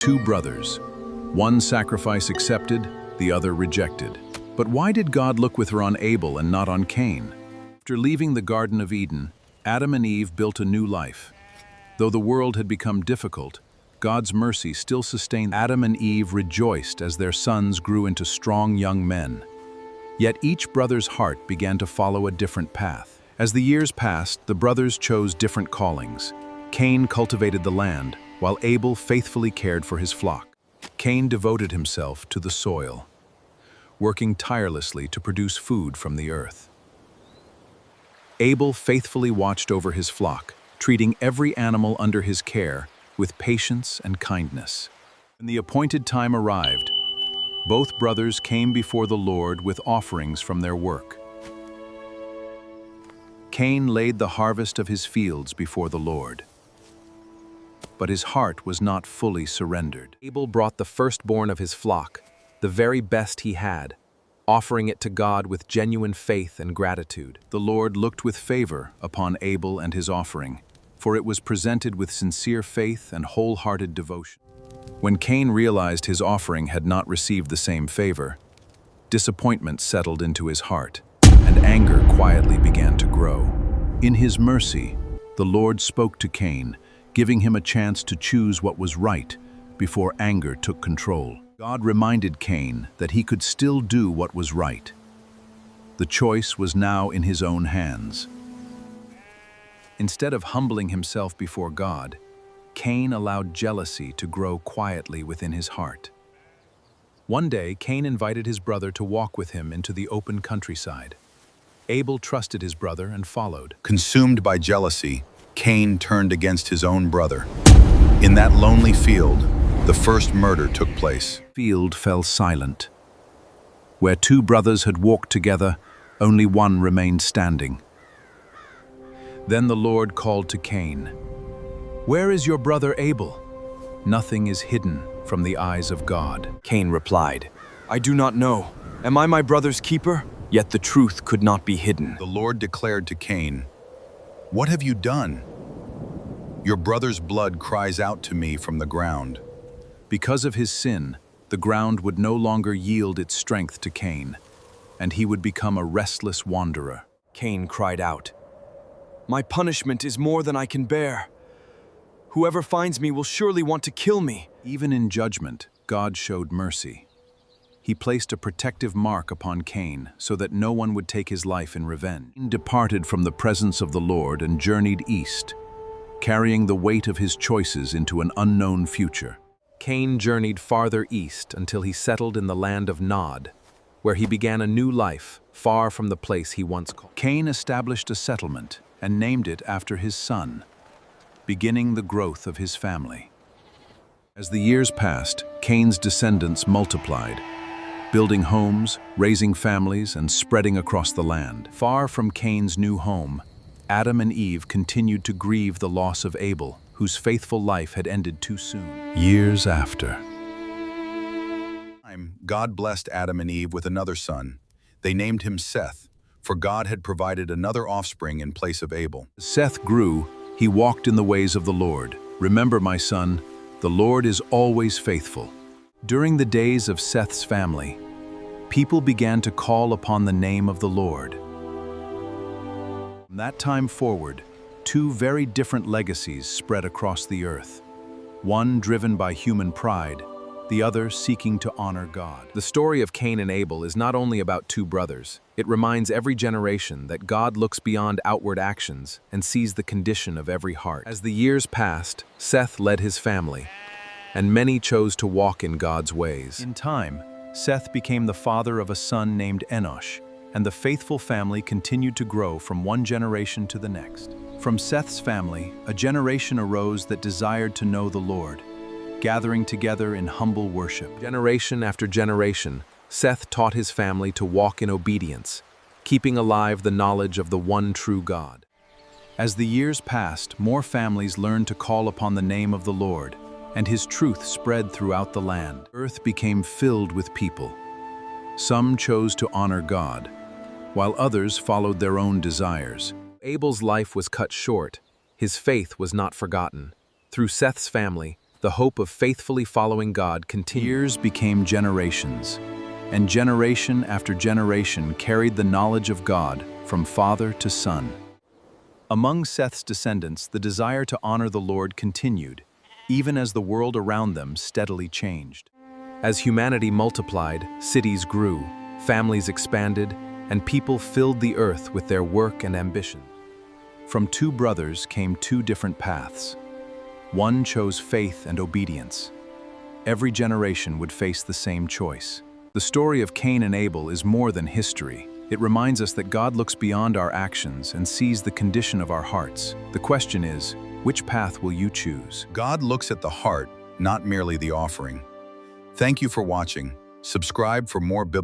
Two brothers. One sacrifice accepted, the other rejected. But why did God look with her on Abel and not on Cain? After leaving the Garden of Eden, Adam and Eve built a new life. Though the world had become difficult, God's mercy still sustained. Adam and Eve rejoiced as their sons grew into strong young men. Yet each brother's heart began to follow a different path. As the years passed, the brothers chose different callings. Cain cultivated the land, while Abel faithfully cared for his flock. Cain devoted himself to the soil, working tirelessly to produce food from the earth. Abel faithfully watched over his flock, treating every animal under his care with patience and kindness. When the appointed time arrived, both brothers came before the Lord with offerings from their work. Cain laid the harvest of his fields before the Lord, but his heart was not fully surrendered. Abel brought the firstborn of his flock, the very best he had, offering it to God with genuine faith and gratitude. The Lord looked with favor upon Abel and his offering, for it was presented with sincere faith and wholehearted devotion. When Cain realized his offering had not received the same favor, disappointment settled into his heart, and anger quietly began to grow. In his mercy, the Lord spoke to Cain, giving him a chance to choose what was right before anger took control. God reminded Cain that he could still do what was right. The choice was now in his own hands. Instead of humbling himself before God, Cain allowed jealousy to grow quietly within his heart. One day, Cain invited his brother to walk with him into the open countryside. Abel trusted his brother and followed. Consumed by jealousy, Cain turned against his own brother. In that lonely field, the first murder took place. The field fell silent. Where two brothers had walked together, only one remained standing. Then the Lord called to Cain, "Where is your brother Abel?" Nothing is hidden from the eyes of God. Cain replied, "I do not know. Am I my brother's keeper?" Yet the truth could not be hidden. The Lord declared to Cain, "What have you done? Your brother's blood cries out to me from the ground." Because of his sin, the ground would no longer yield its strength to Cain, and he would become a restless wanderer. Cain cried out, "My punishment is more than I can bear. Whoever finds me will surely want to kill me." Even in judgment, God showed mercy. He placed a protective mark upon Cain so that no one would take his life in revenge. Cain departed from the presence of the Lord and journeyed east, carrying the weight of his choices into an unknown future. Cain journeyed farther east until he settled in the land of Nod, where he began a new life far from the place he once called. Cain established a settlement and named it after his son, beginning the growth of his family. As the years passed, Cain's descendants multiplied, building homes, raising families, and spreading across the land. Far from Cain's new home, Adam and Eve continued to grieve the loss of Abel, whose faithful life had ended too soon. Years after, God blessed Adam and Eve with another son. They named him Seth, for God had provided another offspring in place of Abel. As Seth grew, he walked in the ways of the Lord. Remember, my son, the Lord is always faithful. During the days of Seth's family, people began to call upon the name of the Lord. From that time forward, two very different legacies spread across the earth, one driven by human pride, the other seeking to honor God. The story of Cain and Abel is not only about two brothers. It reminds every generation that God looks beyond outward actions and sees the condition of every heart. As the years passed, Seth led his family, and many chose to walk in God's ways. In time, Seth became the father of a son named Enosh, and the faithful family continued to grow from one generation to the next. From Seth's family, a generation arose that desired to know the Lord, gathering together in humble worship. Generation after generation, Seth taught his family to walk in obedience, keeping alive the knowledge of the one true God. As the years passed, more families learned to call upon the name of the Lord, and his truth spread throughout the land. Earth became filled with people. Some chose to honor God, while others followed their own desires. Abel's life was cut short. His faith was not forgotten. Through Seth's family, the hope of faithfully following God continued. Years became generations, and generation after generation carried the knowledge of God from father to son. Among Seth's descendants, the desire to honor the Lord continued, even as the world around them steadily changed. As humanity multiplied, cities grew, families expanded, and people filled the earth with their work and ambition. From two brothers came two different paths. One chose faith and obedience. Every generation would face the same choice. The story of Cain and Abel is more than history. It reminds us that God looks beyond our actions and sees the condition of our hearts. The question is, which path will you choose? God looks at the heart, not merely the offering. Thank you for watching. Subscribe for more biblical